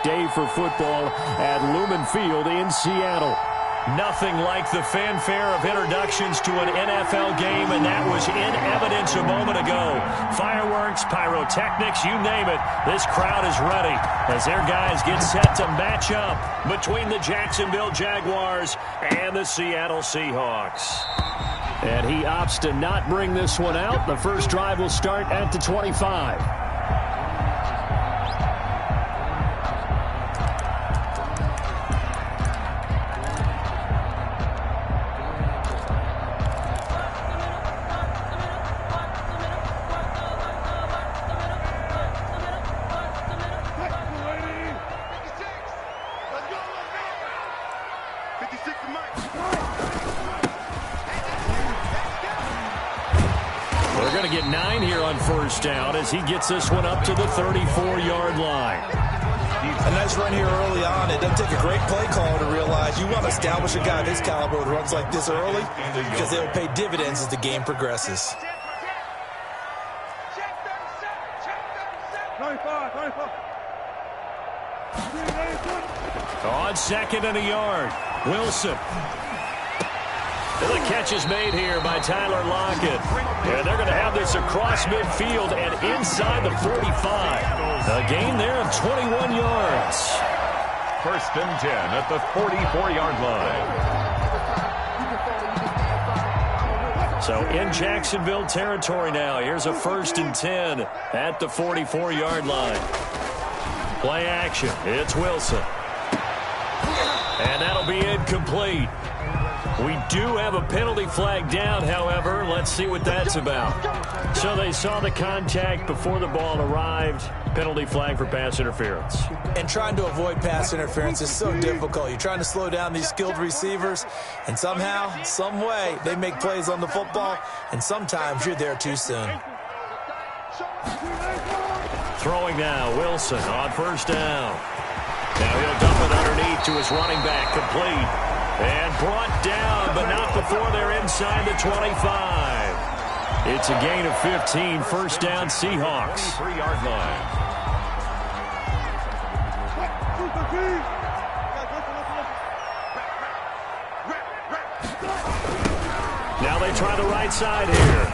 day for football at Lumen Field in Seattle. Nothing like the fanfare of introductions to an NFL game, and that was in evidence a moment ago. Fireworks, pyrotechnics, you name it. This crowd is ready as their guys get set to match up between the Jacksonville Jaguars and the Seattle Seahawks. And he opts to not bring this one out. The first drive will start at the 25. We're going to get 9 here on first down as he gets this one up to the 34-yard line. A nice run here early on. It doesn't take a great play caller to realize you want to establish a guy this caliber with runs like this early because they'll pay dividends as the game progresses. On second and a yard, Wilson. And the catch is made here by Tyler Lockett. And they're going to have this across midfield and inside the 45. A gain there of 21 yards. First and 10 at the 44-yard line. So in Jacksonville territory now. Here's a first and 10 at the 44-yard line. Play action. It's Wilson. And that'll be incomplete. We do have a penalty flag down, however. Let's see what that's about. So they saw the contact before the ball arrived. Penalty flag for pass interference. And trying to avoid pass interference is so difficult. You're trying to slow down these skilled receivers, and somehow, some way, they make plays on the football, and sometimes you're there too soon. Throwing now, Wilson on first down. Now he'll dump it underneath to his running back, complete. And brought down, but not before they're inside the 25. It's a gain of 15, first down Seahawks. 3-yard line. Now they try the right side here.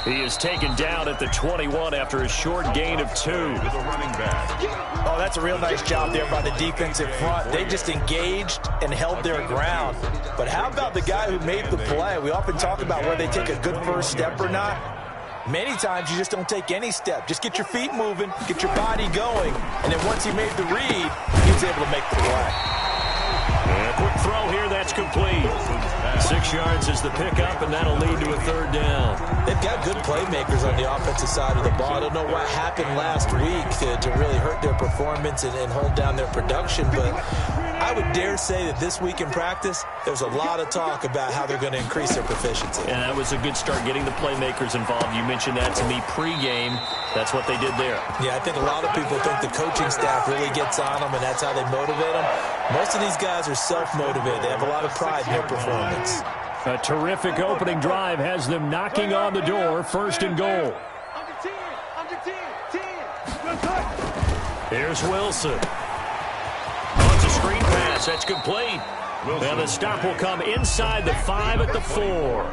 He is taken down at the 21 after a short gain of 2. Oh, that's a real nice job there by the defensive front. They just engaged and held their ground. But how about the guy who made the play? We often talk about whether they take a good first step or not. Many times you just don't take any step. Just get your feet moving, get your body going, and then once he made the read, he was able to make the play. And a quick throw here, that's complete. 6 yards is the pickup, and that'll lead to a third down. They've got good playmakers on the offensive side of the ball. I don't know what happened last week to really hurt their performance and hold down their production, but I would dare say that this week in practice, there's a lot of talk about how they're going to increase their proficiency. And that was a good start getting the playmakers involved. You mentioned that to me pregame. That's what they did there. Yeah, I think a lot of people think the coaching staff really gets on them, and that's how they motivate them. Most of these guys are self-motivated. They have a lot of pride in their performance. A terrific opening drive has them knocking on the door, first and goal. Here's Wilson. Oh, it's a screen pass. That's complete. And the stop will come inside the 5 at the 4.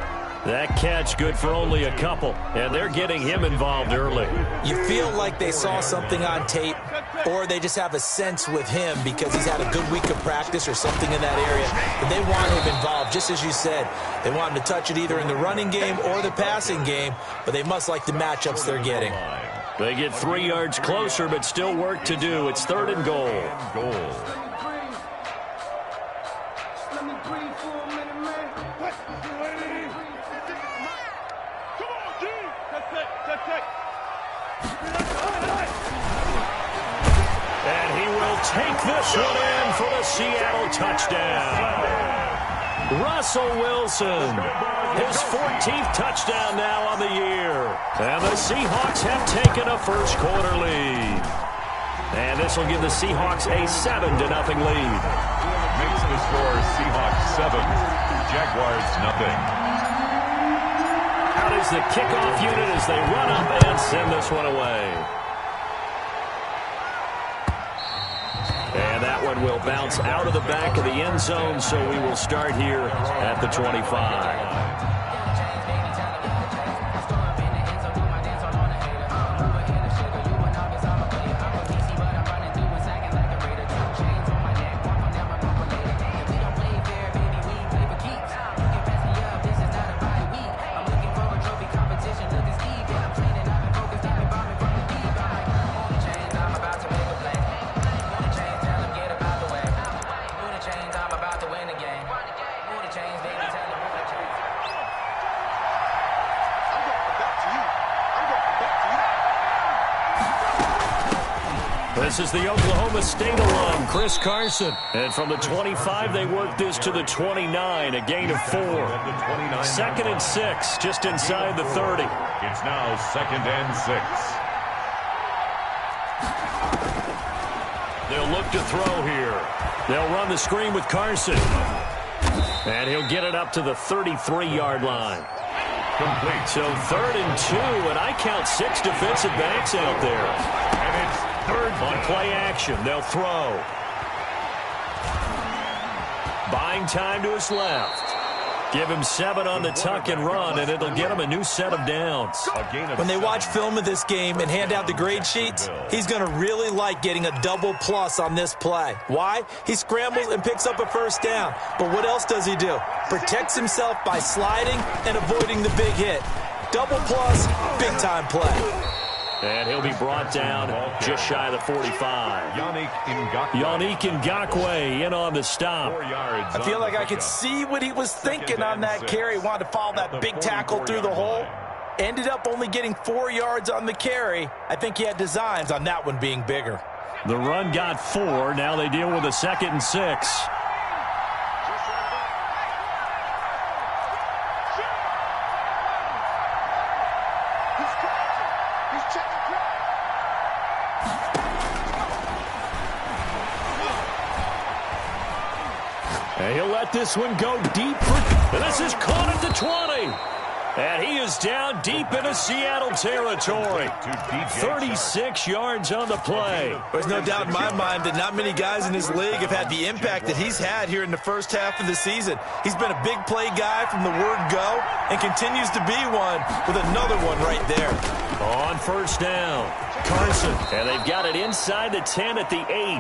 That catch good for only a couple, and they're getting him involved early. You feel like they saw something on tape, or they just have a sense with him because he's had a good week of practice or something in that area, and they want him involved, just as you said. They want him to touch it either in the running game or the passing game, but they must like the matchups they're getting. They get 3 yards closer, but still work to do. It's third and goal. And he will take this one in for the Seattle touchdown. Russell Wilson, his 14th touchdown now on the year. And the Seahawks have taken a first quarter lead. And this will give the Seahawks a 7-0 lead. Makes the score Seahawks 7, Jaguars 0. Out is the kickoff unit as they run up and send this one away. And that one will bounce out of the back of the end zone, so we will start here at the 25. This is the Oklahoma State alum, Chris Carson. And from the 25, they work this to the 29, a gain of 4. 2nd and 6, just inside the 30. It's now 2nd and 6. They'll look to throw here. They'll run the screen with Carson. And he'll get it up to the 33-yard line. Complete. So 3rd and 2, and I count 6 defensive backs out there. And it's 3rd on play action. They'll throw. Buying time to his left. Give him 7 on the tuck and run, and it'll get him a new set of downs. When they watch film of this game and hand out the grade sheets, he's going to really like getting a double plus on this play. Why? He scrambles and picks up a 1st down. But what else does he do? Protects himself by sliding and avoiding the big hit. Double plus, big-time play. And he'll be brought down just shy of the 45. Yannick Ngakoue in on the stop. I feel like I could see what he was thinking on that carry. Wanted to follow that big tackle through the hole. Ended up only getting 4 yards on the carry. I think he had designs on that one being bigger. The run got 4. Now they deal with a 2nd and 6. And he'll let this one go deep. And this is caught at the 20. And he is down deep into Seattle territory. 36 yards on the play. There's no doubt in my mind that not many guys in this league have had the impact that he's had here in the first half of the season. He's been a big play guy from the word go and continues to be one with another one right there. On 1st down, Carson. And they've got it inside the 10 at the 8.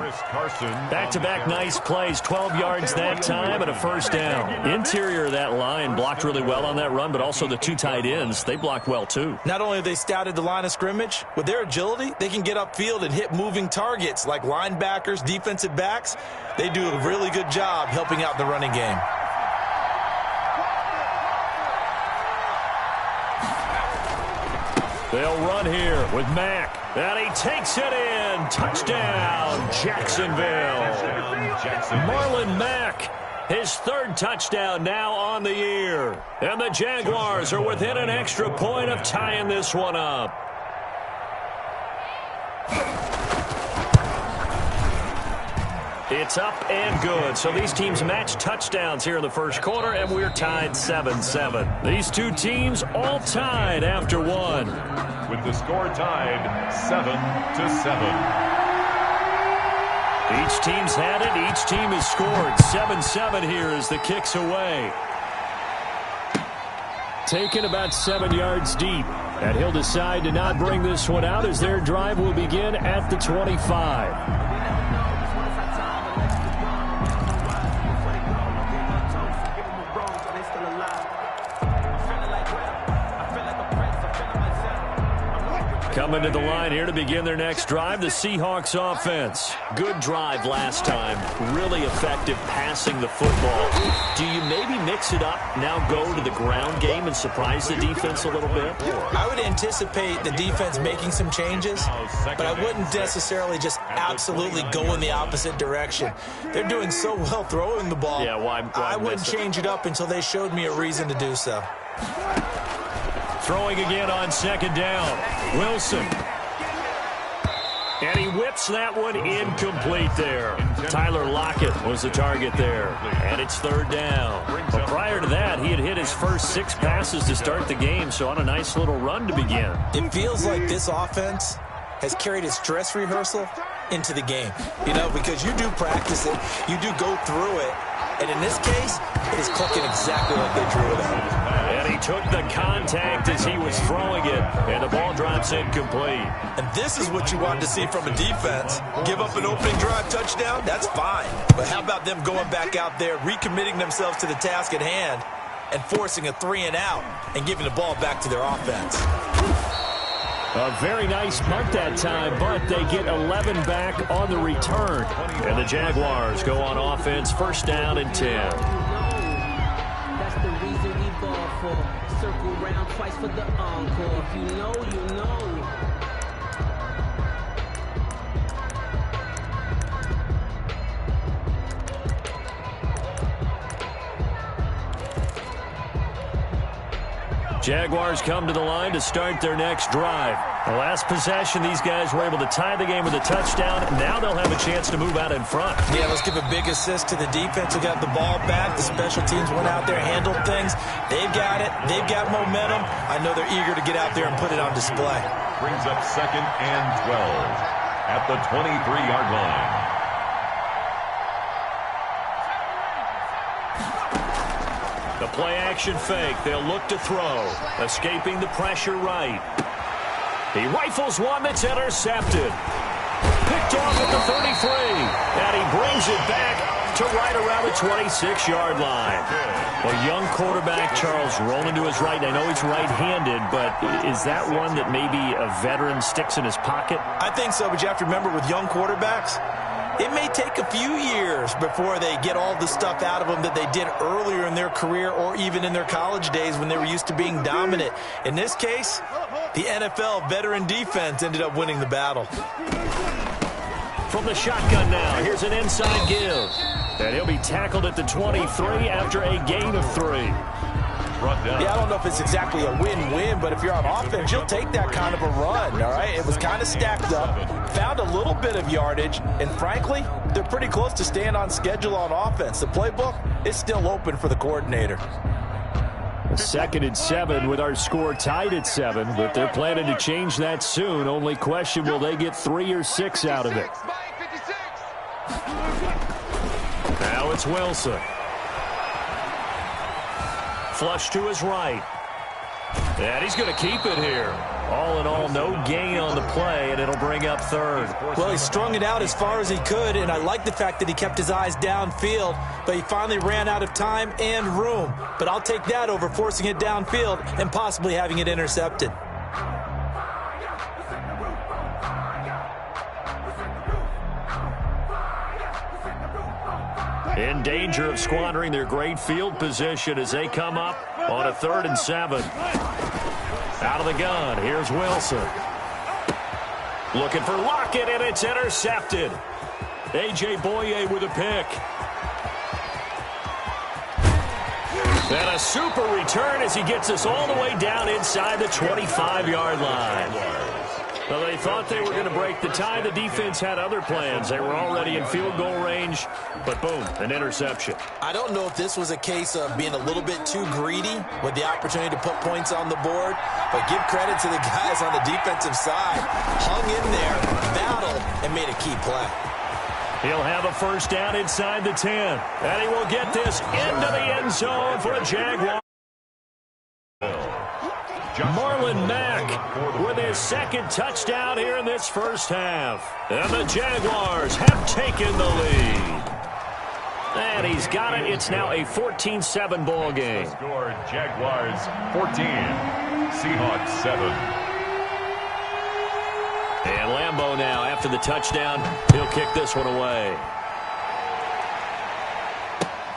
Back-to-back nice plays, 12 yards that time and a 1st down. Interior of that line blocked really well on that run, but also the 2 tight ends, they blocked well too. Not only have they scouted the line of scrimmage, with their agility, they can get upfield and hit moving targets like linebackers, defensive backs. They do a really good job helping out the running game. They'll run here with Mack. And he takes it in. Touchdown, Jacksonville. Marlon Mack, his 3rd touchdown now on the year. And the Jaguars are within an extra point of tying this one up. It's up and good. So these teams match touchdowns here in the first quarter, and we're tied 7-7. These two teams all tied after 1. With the score tied 7-7. Each team's had it. Each team has scored. 7-7 here as the kick's away. Taken about 7 yards deep. And he'll decide to not bring this one out as their drive will begin at the 25. Coming to the line here to begin their next drive, the Seahawks offense. Good drive last time. Really effective passing the football. Do you maybe mix it up, now go to the ground game and surprise the defense a little bit? I would anticipate the defense making some changes, but I wouldn't necessarily just absolutely go in the opposite direction. They're doing so well throwing the ball. Yeah, why I wouldn't change it up until they showed me a reason to do so. Throwing again on 2nd down. Wilson. And he whips that one incomplete there. Tyler Lockett was the target there. And it's 3rd down. But prior to that, he had hit his first 6 passes to start the game, so on a nice little run to begin. It feels like this offense has carried its dress rehearsal into the game, because you do practice it, you do go through it, and in this case, it is clicking exactly like they drew it up. And he took the contact as he was throwing it, and the ball drops incomplete. And this is what you want to see from a defense. Give up an opening drive touchdown, that's fine. But how about them going back out there, recommitting themselves to the task at hand, and forcing a 3-and-out and giving the ball back to their offense. A very nice punt that time, but they get 11 back on the return. And the Jaguars go on offense, first down and 10. That's the reason we ball for. Circle round twice for the encore. If you know, you know. Jaguars come to the line to start their next drive. The last possession, these guys were able to tie the game with a touchdown. Now they'll have a chance to move out in front. Yeah, let's give a big assist to the defense who got the ball back. The special teams went out there, handled things. They've got it. They've got momentum. I know they're eager to get out there and put it on display. Brings up 2nd and 12 at the 23-yard line. The play-action fake. They'll look to throw. Escaping the pressure right. He rifles one that's intercepted. Picked off at the 33. And he brings it back to right around the 26-yard line. Well, young quarterback Charles rolling to his right. I know he's right-handed, but is that one that maybe a veteran sticks in his pocket? I think so, but you have to remember with young quarterbacks, it may take a few years before they get all the stuff out of them that they did earlier in their career or even in their college days when they were used to being dominant. In this case, the NFL veteran defense ended up winning the battle. From the shotgun now, here's an inside give. And he'll be tackled at the 23 after a gain of 3. Yeah, I don't know if it's exactly a win-win, but if you're on offense, you'll take that kind of a run, all right? It was kind of stacked up, found a little bit of yardage, and frankly, they're pretty close to staying on schedule on offense. The playbook is still open for the coordinator. 2nd and 7 with our score tied at 7, but they're planning to change that soon. Only question, will they get 3 or 6 out of it? Now it's Wilson. Flush to his right. And he's going to keep it here. All in all, no gain on the play, and it'll bring up 3rd. Well, he strung it out as far as he could, and I like the fact that he kept his eyes downfield, but he finally ran out of time and room. But I'll take that over forcing it downfield and possibly having it intercepted. In danger of squandering their great field position as they come up on a 3rd and 7. Out of the gun, here's Wilson. Looking for Lockett, and it's intercepted. A.J. Boye with a pick. And a super return as he gets us all the way down inside the 25-yard line. Well, they thought they were going to break the tie. The defense had other plans. They were already in field goal range, but boom, an interception. I don't know if this was a case of being a little bit too greedy with the opportunity to put points on the board, but give credit to the guys on the defensive side. Hung in there, battled, and made a key play. He'll have a first down inside the 10, and he will get this into the end zone for a Jaguar. Marlon Mack with his 2nd touchdown here in this first half. And the Jaguars have taken the lead. And he's got it. It's now a 14-7 ball game. Score Jaguars 14, Seahawks 7. And Lambeau now after the touchdown. He'll kick this one away.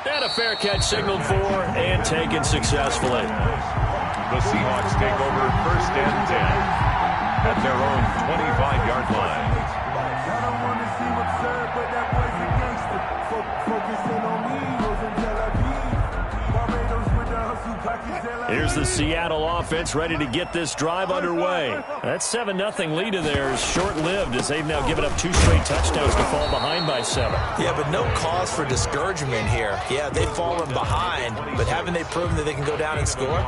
And a fair catch signaled for and taken successfully. The Seahawks take over 1st and 10 at their own 25-yard line. I don't want to seem absurd, but that boy's a gangster. Focusing on me, goes in Tel Aviv. Barbados with the hustle package. Here's the Seattle offense ready to get this drive underway. That 7-0 lead of theirs short-lived as they've now given up 2 straight touchdowns to fall behind by 7. Yeah, but no cause for discouragement here. Yeah, they've fallen behind, but haven't they proven that they can go down and score?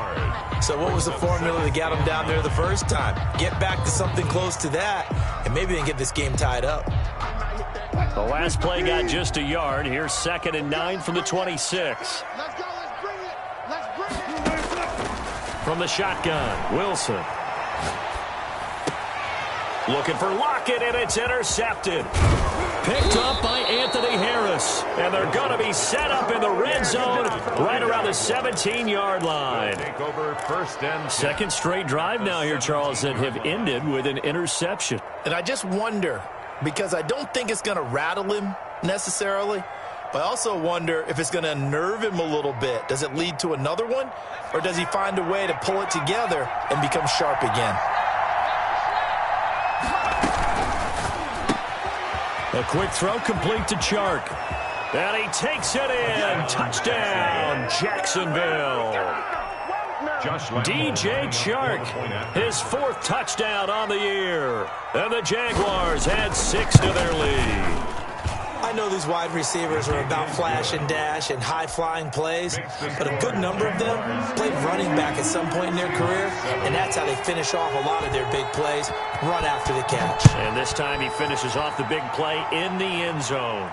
So what was the formula that got them down there the first time? Get back to something close to that, and maybe they can get this game tied up. The last play got just a yard. Here's 2nd and 9 from the 26. Let's go. Let's bring it. Let's bring it. From the shotgun, Wilson. Looking for Lockett, and it's intercepted. Picked up by Anthony Harris. And they're going to be set up in the red zone right around the 17-yard line. Take over 1st and 10. Second straight drive now here, Charles, that have ended with an interception. And I just wonder, because I don't think it's going to rattle him necessarily, but I also wonder if it's going to unnerve him a little bit. Does it lead to another one, or does he find a way to pull it together and become sharp again? A quick throw complete to Chark. And he takes it in. Touchdown, Jacksonville. DJ Chark, his 4th touchdown on the year. And the Jaguars add 6 to their lead. I know these wide receivers are about flash and dash and high-flying plays, but a good number of them played running back at some point in their career, and that's how they finish off a lot of their big plays, run after the catch. And this time he finishes off the big play in the end zone.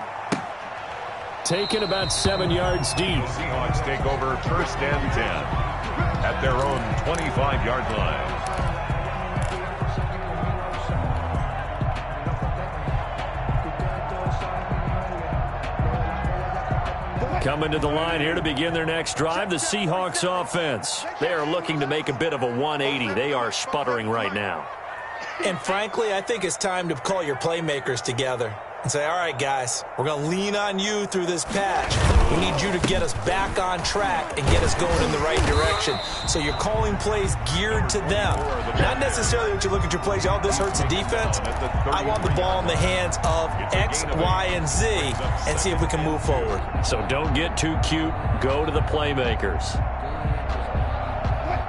Taken about 7 yards deep. The Seahawks take over 1st and 10 at their own 25-yard line. Coming to the line here to begin their next drive, the Seahawks offense. They are looking to make a bit of a 180. They are sputtering right now. And frankly, I think it's time to call your playmakers together and say, all right, guys, we're going to lean on you through this patch. We need you to get us back on track and get us going in the right direction. So you're calling plays geared to them. Not necessarily that you look at your plays, oh, this hurts the defense. I want the ball in the hands of X, Y, and Z and see if we can move forward. So don't get too cute. Go to the playmakers.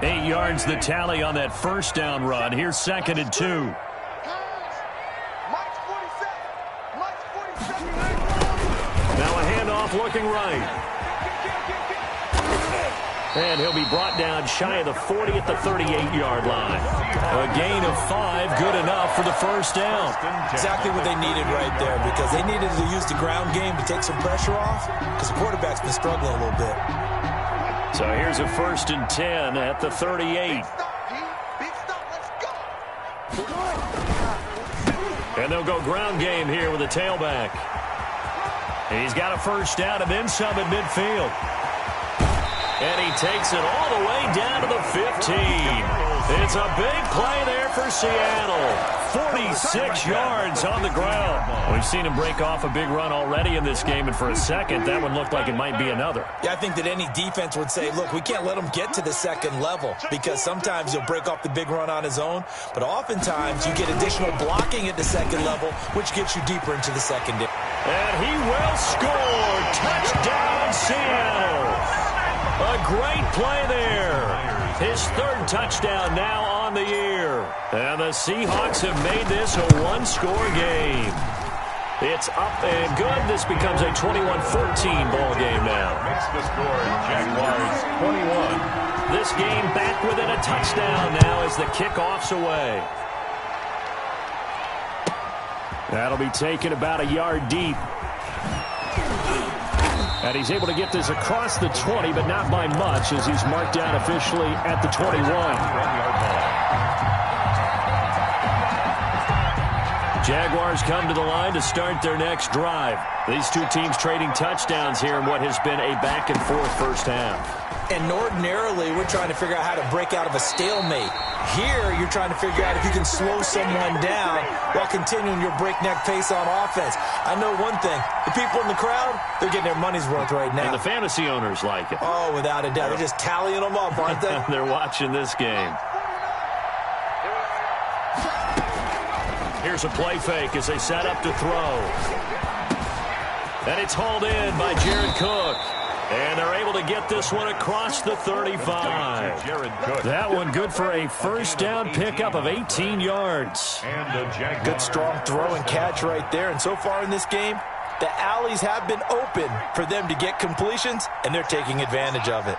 8 yards the tally on that first down run. Here's 2nd and 2. Now a handoff looking right. And he'll be brought down shy of the 40 at the 38-yard line. A gain of 5, good enough for the first down. Exactly what they needed right there, because they needed to use the ground game to take some pressure off, because the quarterback's been struggling a little bit. So here's a 1st and 10 at the 38. And they'll go ground game here with a tailback. And he's got a first down and then some at midfield. And he takes it all the way down to the 15. It's a big play there for Seattle. 46 yards on the ground. We've seen him break off a big run already in this game, and for a second, that one looked like it might be another. Yeah, I think that any defense would say, look, we can't let him get to the second level, because sometimes he'll break off the big run on his own, but oftentimes you get additional blocking at the second level, which gets you deeper into the secondary. And he will score. Touchdown, Seattle. A great play there. His 3rd touchdown now on the year. And the Seahawks have made this a 1-score game. It's up and good. This becomes a 21-14 ball game now. Makes the score Jaguars 21. This game back within a touchdown now as the kickoff's away. That'll be taken about a yard deep. And he's able to get this across the 20, but not by much, as he's marked down officially at the 21. Jaguars come to the line to start their next drive. These two teams trading touchdowns here in what has been a back-and-forth first half. And ordinarily, we're trying to figure out how to break out of a stalemate. Here, you're trying to figure out if you can slow someone down while continuing your breakneck pace on offense. I know one thing. The people in the crowd, they're getting their money's worth right now. And the fantasy owners like it. Oh, without a doubt. They're just tallying them up, aren't they? They're watching this game. Here's a play fake as they set up to throw. And it's hauled in by Jared Cook. And they're able to get this one across the 35. That one good for a first down pickup of 18 yards. Good strong throw and catch right there. And so far in this game, the alleys have been open for them to get completions, and they're taking advantage of it.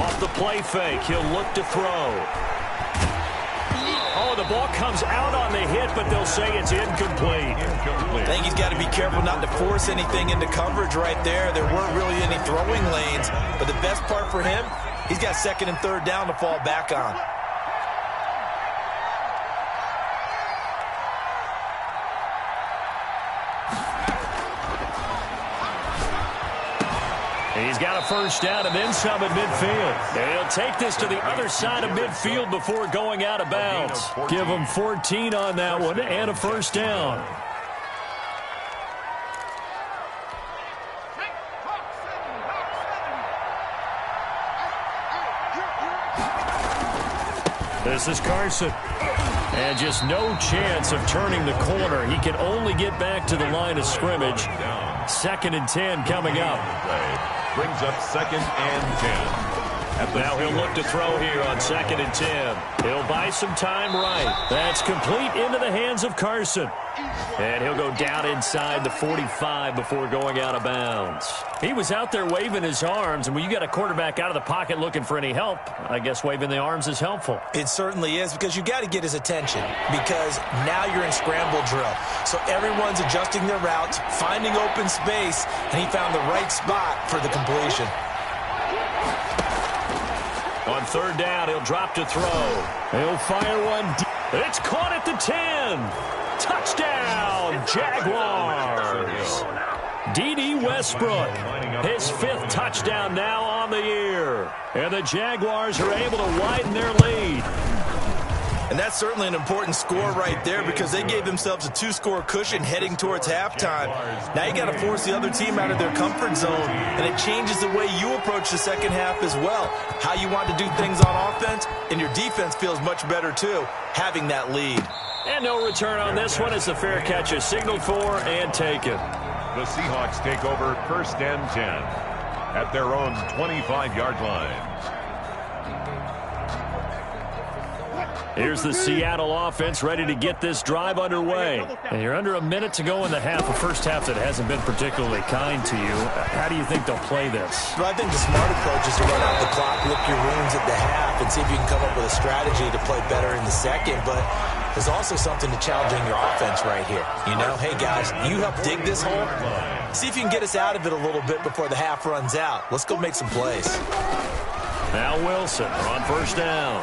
Off the play fake, he'll look to throw. Oh, Oh, the ball comes out on the hit, but they'll say it's incomplete. I think he's got to be careful not to force anything into coverage right there. There weren't really any throwing lanes, but the best part for him, he's got second and third down to fall back on. He's got a first down and then some at midfield. They'll take this to the other side of midfield before going out of bounds. Give them 14 on that one and a first down. This is Carson. And just no chance of turning the corner. He can only get back to the line of scrimmage. 2nd and 10 coming up. Brings up 2nd and 10. Now he'll look to throw here on 2nd and 10. He'll buy some time right. That's complete into the hands of Carson. And he'll go down inside the 45 before going out of bounds. He was out there waving his arms, and when you got a quarterback out of the pocket looking for any help, I guess waving the arms is helpful. It certainly is, because you got to get his attention, because now you're in scramble drill. So everyone's adjusting their routes, finding open space, and he found the right spot for the completion. On 3rd down, he'll drop to throw. He'll fire one. It's caught at the 10. Touchdown, Jaguars. D.D. Westbrook, his 5th touchdown now on the year. And the Jaguars are able to widen their lead. And that's certainly an important score right there, because they gave themselves a 2-score cushion heading towards halftime. Now you got to force the other team out of their comfort zone, and it changes the way you approach the second half as well. How you want to do things on offense, and your defense feels much better too, having that lead. And no return on this one as the fair catch is signaled for and taken. The Seahawks take over 1st and 10 at their own 25-yard line. Here's the Seattle offense ready to get this drive underway. And you're under a minute to go in the half, a first half that hasn't been particularly kind to you. How do you think they'll play this? Well, I think the smart approach is to run out the clock, lick your wounds at the half, and see if you can come up with a strategy to play better in the second. But there's also something to challenging your offense right here. You know, hey, guys, you help dig this hole. See if you can get us out of it a little bit before the half runs out. Let's go make some plays. Now Wilson on 1st down.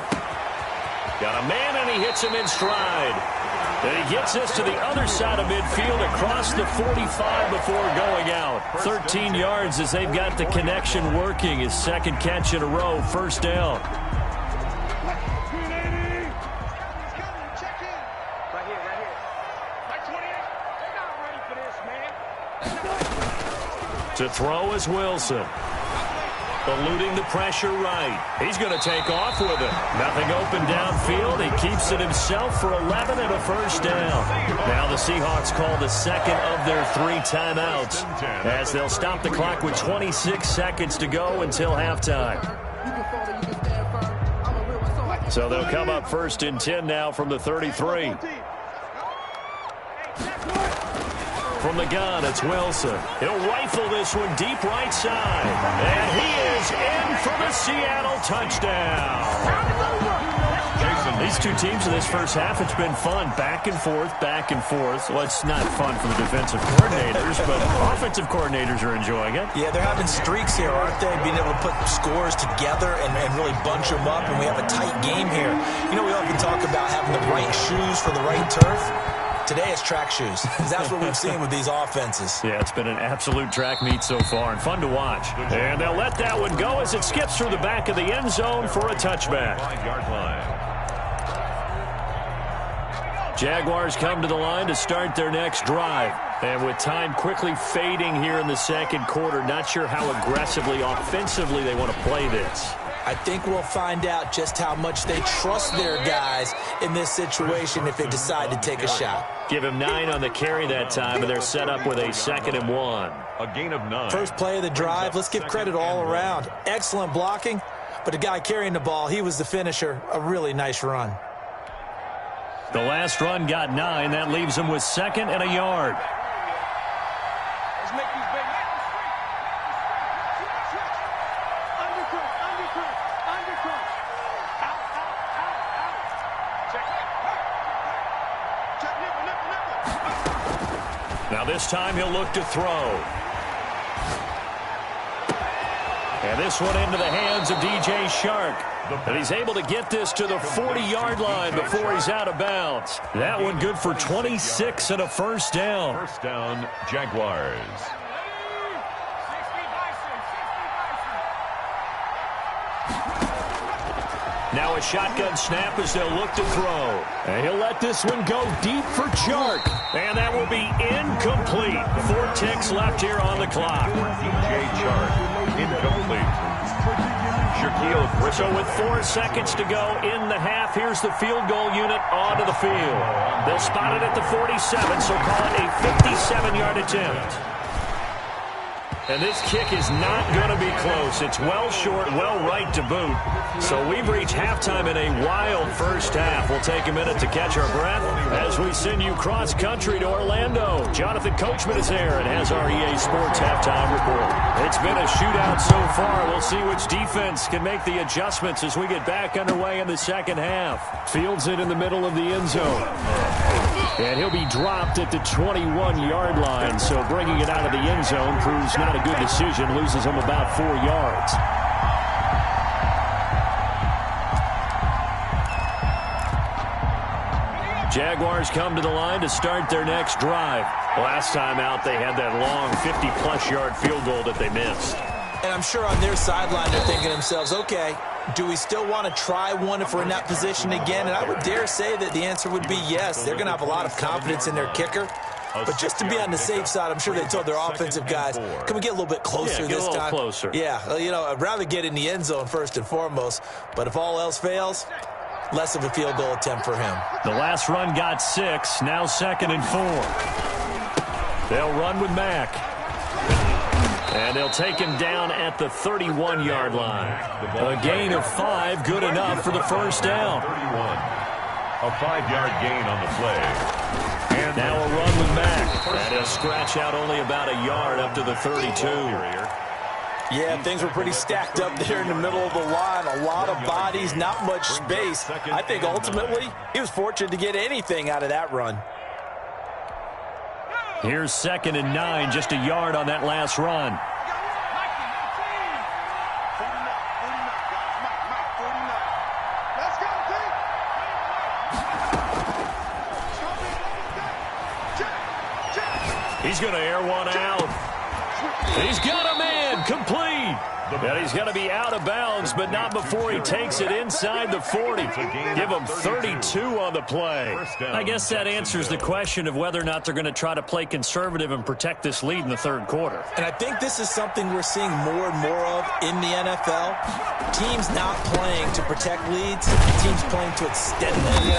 Got a man, and he hits him in stride. And he gets this to the other side of midfield across the 45 before going out. 13 yards as they've got the connection working. His 2nd catch in a row, 1st down. To throw is Wilson. Eluding the pressure right. He's going to take off with it. Nothing open downfield. He keeps it himself for 11 and a 1st down. Now the Seahawks call the 2nd of their 3 timeouts, as they'll stop the clock with 26 seconds to go until halftime. So they'll come up 1st and 10 now from the 33. From the gun, it's Wilson. He'll rifle this one deep right side. And he is in for the Seattle touchdown. These two teams in this first half, it's been fun. Back and forth, back and forth. Well, it's not fun for the defensive coordinators, but offensive coordinators are enjoying it. Yeah, they're having streaks here, aren't they? Being able to put scores together and really bunch them up, and we have a tight game here. You know, we often talk about having the right shoes for the right turf. Today it's track shoes. That's what we've seen with these offenses. Yeah, it's been an absolute track meet so far and fun to watch. And they'll let that one go as it skips through the back of the end zone for a touchback. 5-yard line. Jaguars come to the line to start their next drive. And with time quickly fading here in the 2nd quarter, not sure how aggressively, offensively they want to play this. I think we'll find out just how much they trust their guys in this situation if they decide to take a shot. Give him 9 on the carry that time, and they're set up with a 2nd and 1. A gain of 9. First play of the drive, let's give credit all around. Excellent blocking, but the guy carrying the ball, he was the finisher. A really nice run. The last run got 9. That leaves him with 2nd and a yard. this time he'll look to throw. And this one into the hands of DJ Shark. And he's able to get this to the 40-yard line before he's out of bounds. That one good for 26 and a first down. First down, Jaguars. Now a shotgun snap as they'll look to throw. And he'll let this one go deep for Chark. And that will be incomplete. 4 ticks left here on the clock. DJ Chark, incomplete. So with 4 seconds to go in the half, here's the field goal unit onto the field. They'll spot it at the 47, so call it a 57-yard attempt. And this kick is not going to be close. It's well short, well right to boot. So we've reached halftime in a wild first half. We'll take a minute to catch our breath as we send you cross-country to Orlando. Jonathan Coachman is there and has our EA Sports halftime report. It's been a shootout so far. We'll see which defense can make the adjustments as we get back underway in the second half. Fields it in the middle of the end zone. And he'll be dropped at the 21-yard line, so bringing it out of the end zone proves not a good decision. Loses him about 4 yards. Jaguars come to the line to start their next drive. Last time out, they had that long 50-plus yard field goal that they missed. And I'm sure on their sideline they're thinking to themselves, okay, do we still want to try one if we're in that position again? And I would dare say that the answer would be yes. They're going to have a lot of confidence in their kicker. But just to be on the safe side, I'm sure they told their offensive guys, can we get a little bit closer this time? Closer. Yeah, you know, I'd rather get in the end zone first and foremost. But if all else fails, less of a field goal attempt for him. The last run got 6, now 2nd and 4. They'll run with Mack. And they'll take him down at the 31-yard line. A gain of 5, good enough for the first down. 31. A 5-yard gain on the play. And now a run with Mack. And he'll scratch out only about a yard up to the 32. Yeah, things were pretty stacked up there in the middle of the line. A lot of bodies, not much space. I think ultimately he was fortunate to get anything out of that run. Here's 2nd and 9, just a yard on that last run. He's going to air one out. He's got a man, complete. And he's going to be out of bounds, but not before he takes it inside the 40. Give him 32 on the play. I guess that answers the question of whether or not they're going to try to play conservative and protect this lead in the third quarter. And I think this is something we're seeing more and more of in the NFL. Teams not playing to protect leads, teams playing to extend them.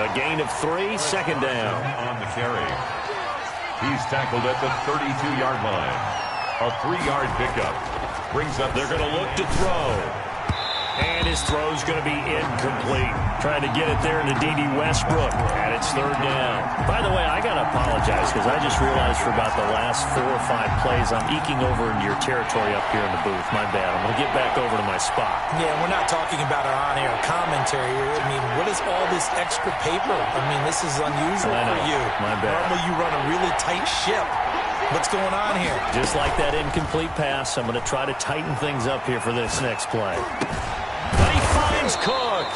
A gain of 3, 2nd down. On the carry. He's tackled at the 32-yard line. A 3-yard pickup. Brings up. They're going to look to throw. And his throw's going to be incomplete. Trying to get it there into D.D. Westbrook. And it's 3rd down. By the way, I got to apologize because I just realized for about the last 4 or 5 plays I'm eking over into your territory up here in the booth. My bad. I'm going to get back over to my spot. Yeah, we're not talking about our on-air commentary. I mean, what is all this extra paper? I mean, this is unusual for you. My bad. Normally you run a really tight ship. What's going on here? Just like that incomplete pass, I'm going to try to tighten things up here for this next play. But he finds Cook.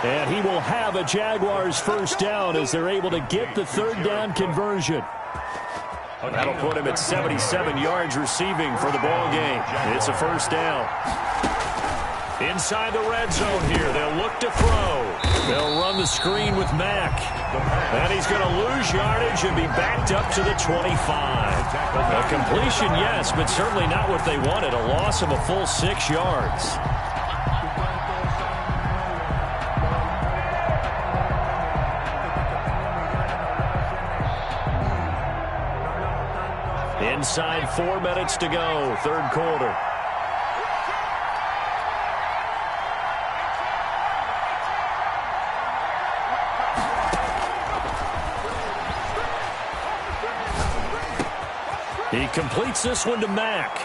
And he will have a Jaguars first down as they're able to get the 3rd down conversion. That'll put him at 77 yards receiving for the ball game. It's a first down. Inside the red zone here, they'll look to throw. They'll run the screen with Mack. And he's going to lose yardage and be backed up to the 25. A completion, yes, but certainly not what they wanted. A loss of a full 6 yards. Inside 4 minutes to go, 3rd quarter. He completes this one to Mack.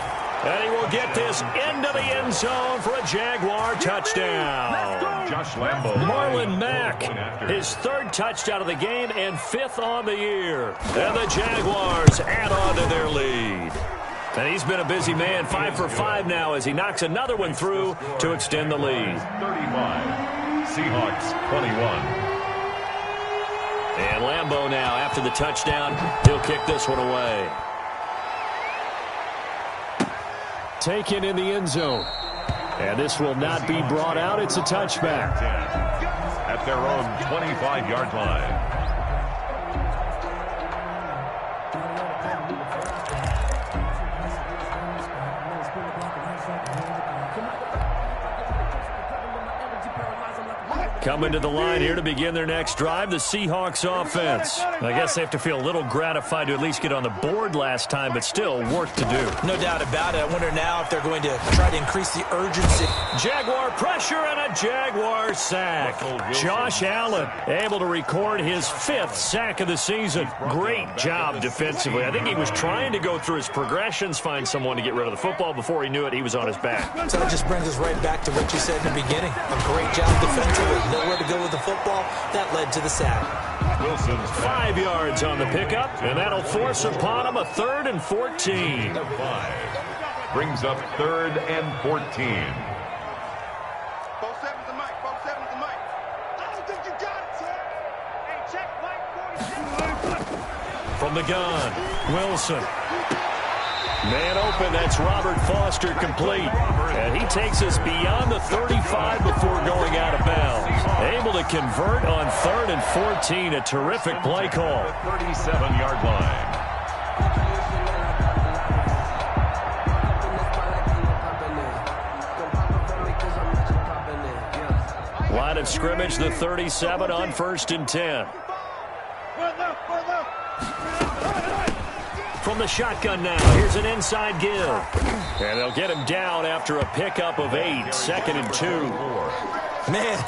And he will get this into the end zone for a Jaguar touchdown. Josh Lambo. Marlon Mack, his third touchdown of the game and fifth on the year. And the Jaguars add on to their lead. And he's been a busy man, 5 for 5 now as he knocks another one through to extend the lead. 35. Seahawks 21. And Lambo now, after the touchdown, he'll kick this one away. Taken in the end zone. And this will not be brought out. It's a touchback. At their own 25-yard line. Coming to the line here to begin their next drive, the Seahawks offense. I guess they have to feel a little gratified to at least get on the board last time, but still work to do. No doubt about it. I wonder now if they're going to try to increase the urgency. Jaguar pressure and a Jaguar sack. Josh Allen able to record his fifth sack of the season. Great job defensively. I think he was trying to go through his progressions, find someone to get rid of the football. Before he knew it, he was on his back. So that just brings us right back to what you said in the beginning. A great job defensively. Nowhere to go with the football. That led to the sack. Wilson's 5 yards on the pickup, and that'll force upon him a 3rd and 14. 5. Brings up 3rd and 14. 4-7's the mic. 4-7's the mic. I don't think you got it, sir. Hey, check mic 47. From the gun, Wilson. Man open, that's Robert Foster complete. And he takes us beyond the 35 before going out of bounds. Able to convert on 3rd and 14. A terrific play call. 37-yard line. Line of scrimmage, the 37 on 1st and 10. From the shotgun now, here's an inside give. And they'll get him down after a pickup of 8, 2nd and 2. Man,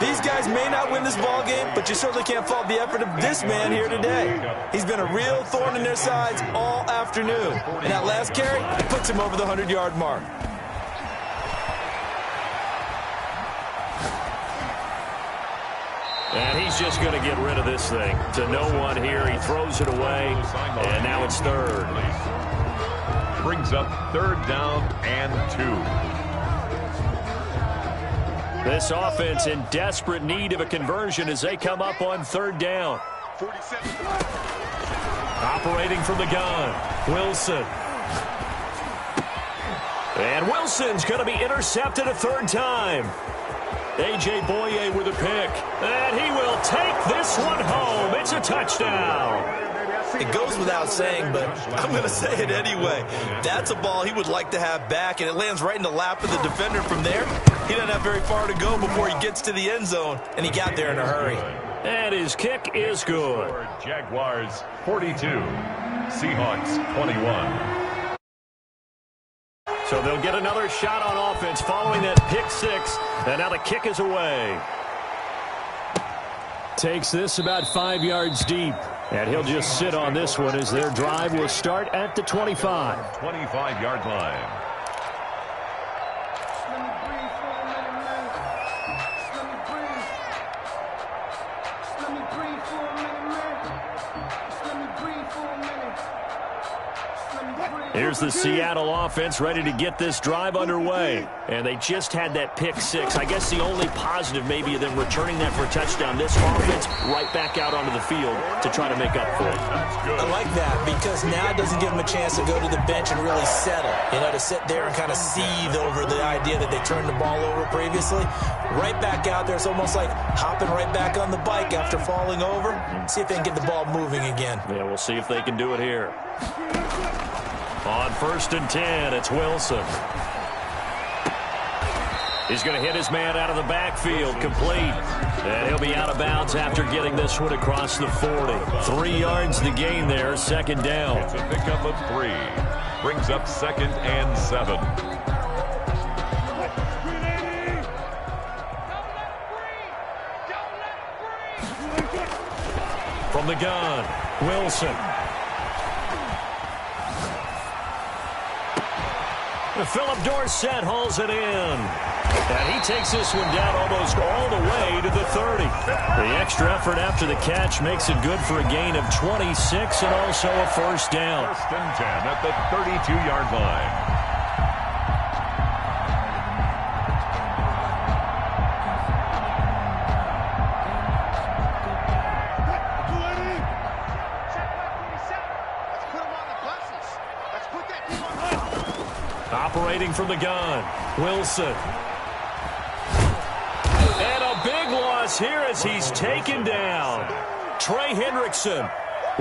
these guys may not win this ball game, but you certainly can't fault the effort of this man here today. He's been a real thorn in their sides all afternoon. And that last carry puts him over the 100-yard mark. And he's just going to get rid of this thing. To no one here, he throws it away, and now it's 3rd. Brings up 3rd down and 2. This offense in desperate need of a conversion as they come up on 3rd down. 47. Operating from the gun, Wilson. And Wilson's going to be intercepted a 3rd time. A.J. Boye with a pick. And he will take this one home. It's a touchdown. It goes without saying, but I'm going to say it anyway. That's a ball he would like to have back, and it lands right in the lap of the defender from there. He doesn't have very far to go before he gets to the end zone, and he got there in a hurry. And his kick is good. Jaguars 42. Seahawks 21. So they'll get another shot on offense following that pick 6. And now the kick is away. Takes this about 5 yards deep. And he'll just sit on this one as their drive will start at the 25. 25-yard line. Here's the Seattle offense ready to get this drive underway. And they just had that pick 6. I guess the only positive maybe of them returning that for a touchdown. This offense right back out onto the field to try to make up for it. I like that because now it doesn't give them a chance to go to the bench and really settle. You know, to sit there and kind of seethe over the idea that they turned the ball over previously. Right back out there. It's almost like hopping right back on the bike after falling over. See if they can get the ball moving again. Yeah, we'll see if they can do it here. On 1st and 10, it's Wilson. He's going to hit his man out of the backfield, complete. And he'll be out of bounds after getting this one across the 40. 3 yards the gain there, 2nd down. It's a pickup of 3. Brings up 2nd and 7. From the gun, Wilson. Philip Dorsett hauls it in. And he takes this one down almost all the way to the 30. The extra effort after the catch makes it good for a gain of 26 and also a first down. First and 10 at the 32-yard line. Operating from the gun, Wilson. And a big loss here as he's taken down. Trey Hendrickson.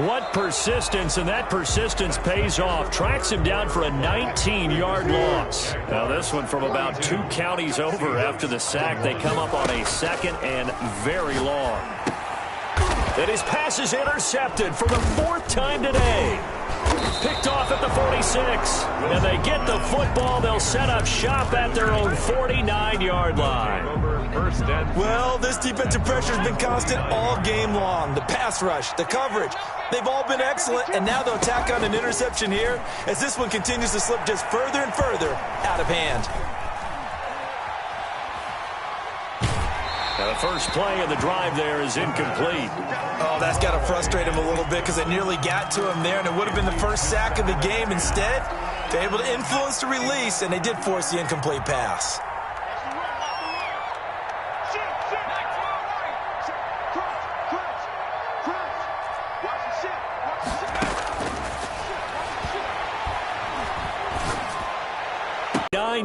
What persistence, and that persistence pays off. Tracks him down for a 19-yard loss. Now this one from about 2 counties over after the sack. They come up on a second and very long. And his pass is intercepted for the 4th time today. Picked off at the 46. And they get the football. They'll set up shop at their own 49-yard line. Well, this defensive pressure has been constant all game long. The pass rush, the coverage, they've all been excellent. And now they'll tack on an interception here as this one continues to slip just further and further out of hand. Now the first play of the drive there is incomplete. Oh, that's got to frustrate him a little bit because they nearly got to him there, and it would have been the first sack of the game. Instead, they're able to influence the release, and they did force the incomplete pass.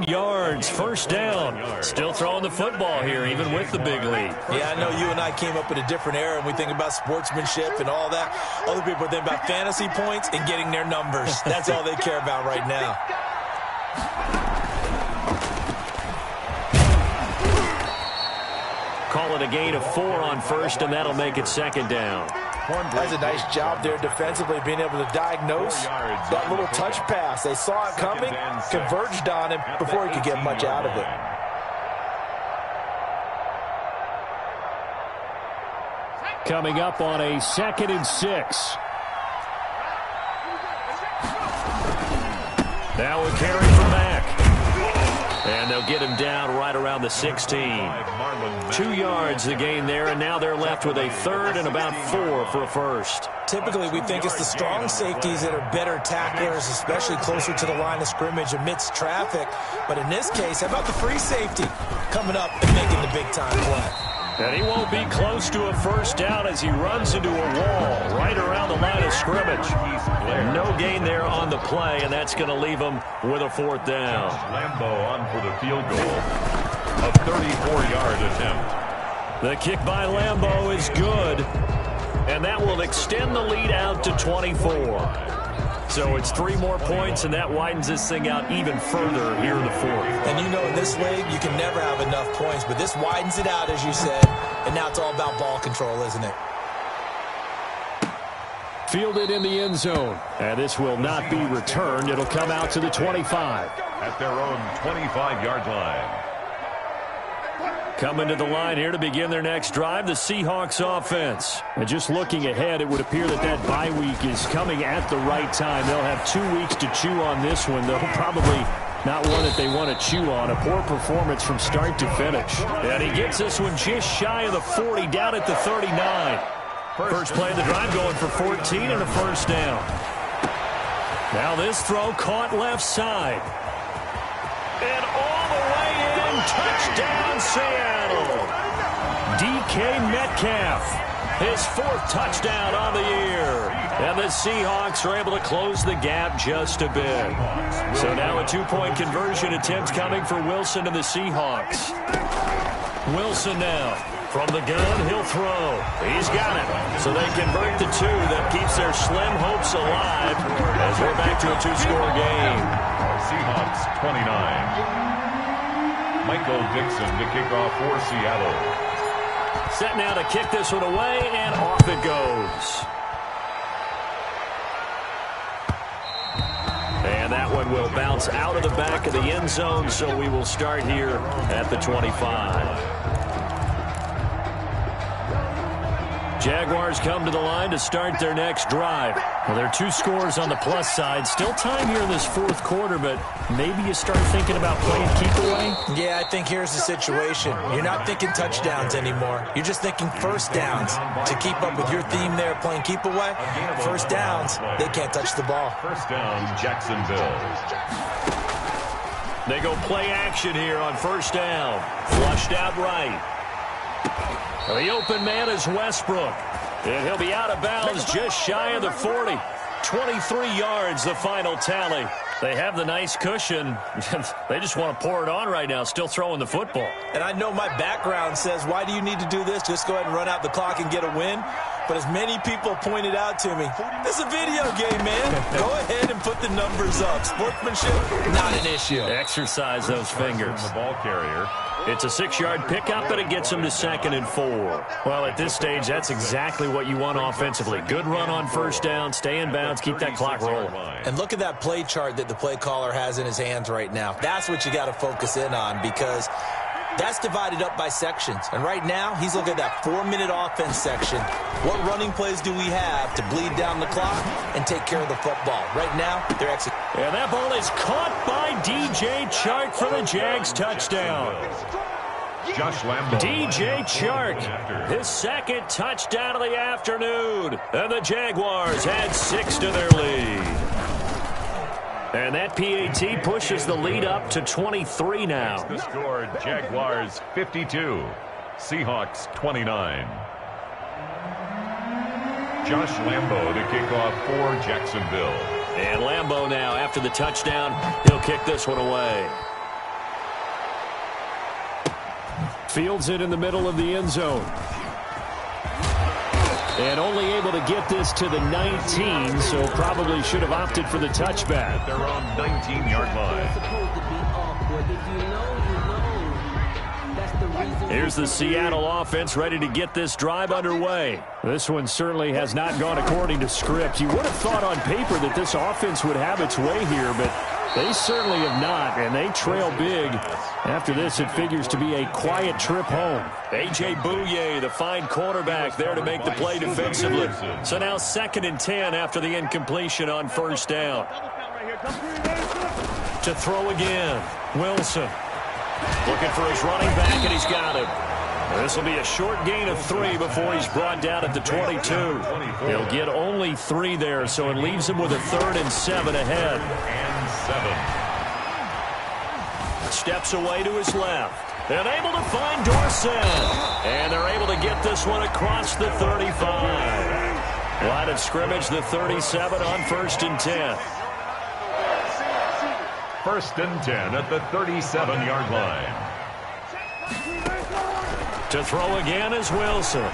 Yards, first down. Still throwing the football here, even with the big lead. Yeah, I know you and I came up in a different era, and we think about sportsmanship and all that. Other people think about fantasy points and getting their numbers. That's all they care about right now. Call it a gain of 4 on first, and that'll make it second down. That's a nice job there defensively, being able to diagnose that little touch pass. They saw it coming, converged on him before he could get much out of it. Coming up on a 2nd and 6. Now a carry from Mack. And they'll get him down right around the 16. 2 yards the gain there, and now they're left with a 3rd and about 4 for a first. Typically, we think it's the strong safeties that are better tacklers, especially closer to the line of scrimmage amidst traffic. But in this case, how about the free safety coming up and making the big-time play? And he won't be close to a first down as he runs into a wall right around the line of scrimmage. No gain there on the play, and that's going to leave him with a 4th down. Lambeau on for the field goal. A 34-yard attempt. The kick by Lambeau is good, and that will extend the lead out to 24. So it's 3 more points, and that widens this thing out even further here in the 4th. And you know in this league, you can never have enough points, but this widens it out, as you said, and now it's all about ball control, isn't it? Fielded in the end zone, and this will not be returned. It'll come out to the 25. At their own 25-yard line. Coming to the line here to begin their next drive, the Seahawks offense. And just looking ahead, it would appear that that bye week is coming at the right time. They'll have 2 weeks to chew on this one, though probably not one that they want to chew on. A poor performance from start to finish. And he gets this one just shy of the 40, down at the 39. First play of the drive going for 14 and a first down. Now this throw caught left side. And all the way in, touchdown Seattle. DK Metcalf, his 4th touchdown on the year. And the Seahawks are able to close the gap just a bit. So now a 2-point conversion attempt coming for Wilson and the Seahawks. Wilson now. From the gun, he'll throw. He's got it. So they convert the 2 that keeps their slim hopes alive as we're back to a 2-score game. Seahawks 29. Michael Dixon to kick off for Seattle. Set now to kick this one away, and off it goes. And that one will bounce out of the back of the end zone, so we will start here at the 25. Jaguars come to the line to start their next drive. Well, there are 2 scores on the plus side. Still time here in this fourth quarter, but maybe you start thinking about playing keep away? Yeah, I think here's the situation. You're not thinking touchdowns anymore. You're just thinking first downs. To keep up with your theme there, playing keep away, first downs, they can't touch the ball. First down, Jacksonville. They go play action here on first down. Flushed out right. The open man is Westbrook. And he'll be out of bounds just shy of the 40. 23 yards, the final tally. They have the nice cushion. They just want to pour it on right now, still throwing the football. And I know my background says, why do you need to do this? Just go ahead and run out the clock and get a win. But as many people pointed out to me, this is a video game, man. Go ahead and put the numbers up. Sportsmanship, not an issue. Exercise those fingers. The ball carrier. It's a 6-yard pickup, and it gets them to 2nd and 4. Well, at this stage, that's exactly what you want offensively. Good run on first down, stay in bounds, keep that clock rolling. And look at that play chart that the play caller has in his hands right now. That's what you got to focus in on, because that's divided up by sections. And right now, he's looking at that 4-minute offense section. What running plays do we have to bleed down the clock and take care of the football? Right now, they're executing. And that ball is caught by DJ Chark for the Jags touchdown. Josh Lambo. DJ Chark, his 2nd touchdown of the afternoon. And the Jaguars add 6 to their lead. And that PAT pushes the lead up to 23 now. The score, Jaguars 52, Seahawks 29. Josh Lambo to kick off for Jacksonville. And Lambo now, after the touchdown, he'll kick this one away. Fields it in the middle of the end zone. And only able to get this to the 19, so probably should have opted for the touchback. Their own 19-yard line. Here's the Seattle offense ready to get this drive underway. This one certainly has not gone according to script. You would have thought on paper that this offense would have its way here, but they certainly have not, and they trail big. After this, it figures to be a quiet trip home. A.J. Bouye, the fine quarterback, there to make the play defensively. So now 2nd and 10 after the incompletion on first down. To throw again, Wilson. Looking for his running back, and he's got him. This will be a short gain of 3 before he's brought down at the 22. He'll get only 3 there, so it leaves him with a 3rd and 7 ahead. And 7. Steps away to his left. And able to find Dorsett. And they're able to get this one across the 35. Line of scrimmage, the 37 on 1st and 10. 1st and 10 at the 37-yard line. To throw again is Wilson.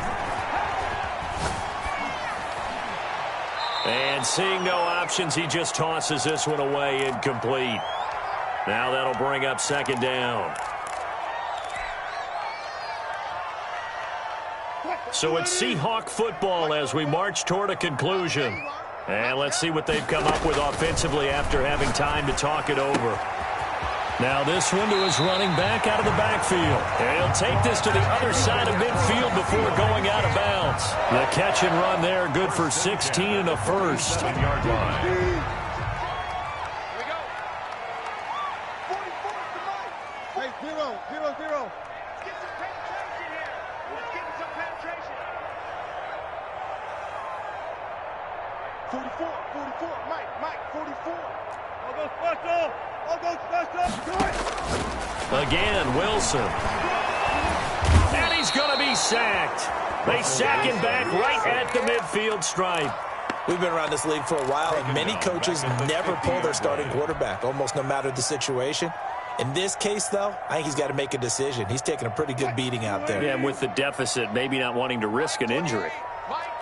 And seeing no options, he just tosses this one away, incomplete. Now that'll bring up 2nd down. So it's Seahawk football as we march toward a conclusion. And let's see what they've come up with offensively after having time to talk it over. Now this one to his running back out of the backfield. And he'll take this to the other side of midfield before going out of bounds. The catch and run there, good for 16 and a first. 1-yard line. Here we go. 44 tonight. Hey, 0, 0, 0. Let's get some penetration here. Let's get some penetration. 44, 44, Mike, 44. I'll go special. I'll go special. Again, Wilson. And he's going to be sacked. They sack him back right at the midfield stripe. We've been around this league for a while, and many coaches never pull their starting quarterback, almost no matter the situation. In this case, though, I think he's got to make a decision. He's taking a pretty good beating out there. Yeah, and with the deficit, maybe not wanting to risk an injury.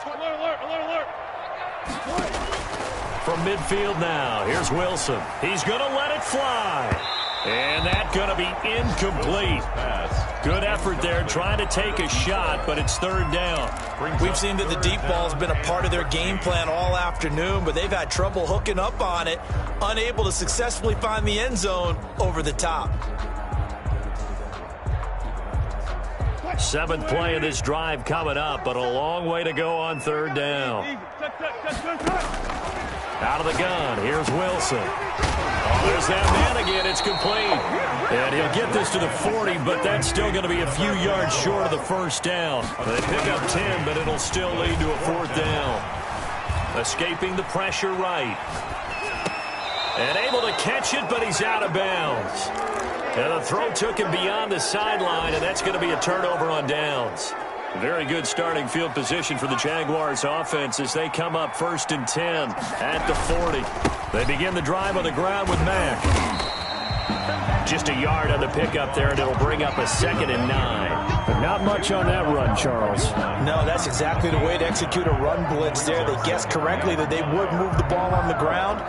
Alert. From midfield now, here's Wilson. He's going to let it fly. And that's going to be incomplete. Good effort there trying to take a shot, but it's 3rd down. We've seen that the deep ball has been a part of their game plan all afternoon, but they've had trouble hooking up on it, unable to successfully find the end zone over the top. Seventh play of this drive coming up, but a long way to go on third down. Out of the gun, here's Wilson. Oh, there's that man again. It's complete. And he'll get this to the 40, but that's still going to be a few yards short of the first down. They pick up 10, but it'll still lead to a fourth down. Escaping the pressure right. And able to catch it, but he's out of bounds. And the throw took him beyond the sideline, and that's going to be a turnover on downs. Very good starting field position for the Jaguars offense as they come up 1st and 10 at the 40. They begin the drive on the ground with Mack. Just a yard on the pickup there, and it'll bring up a 2nd and 9. But not much on that run, Charles. No, that's exactly the way to execute a run blitz there. They guessed correctly that they would move the ball on the ground,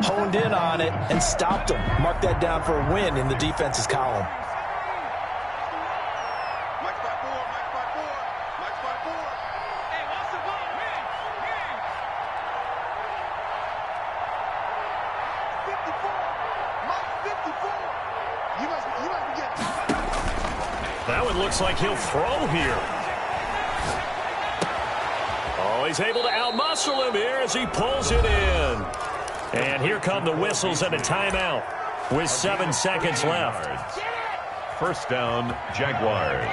honed in on it, and stopped them. Mark that down for a win in the defense's column. That one looks like he'll throw here. Oh, he's able to outmuscle him here as he pulls it in. And here come the whistles and a timeout with 7 seconds left. First down, Jaguars.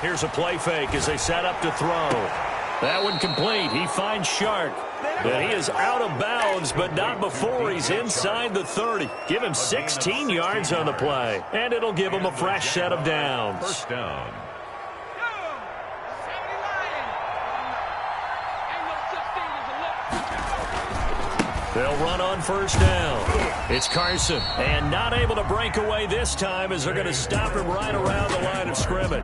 Here's a play fake as they set up to throw. That one complete. He finds Shark. And he is out of bounds, but not before he's inside the 30. Give him 16 yards on the play, and it'll give him a fresh set of downs. First down. They'll run on first down. It's Carson, and not able to break away this time as they're going to stop him right around the line of scrimmage.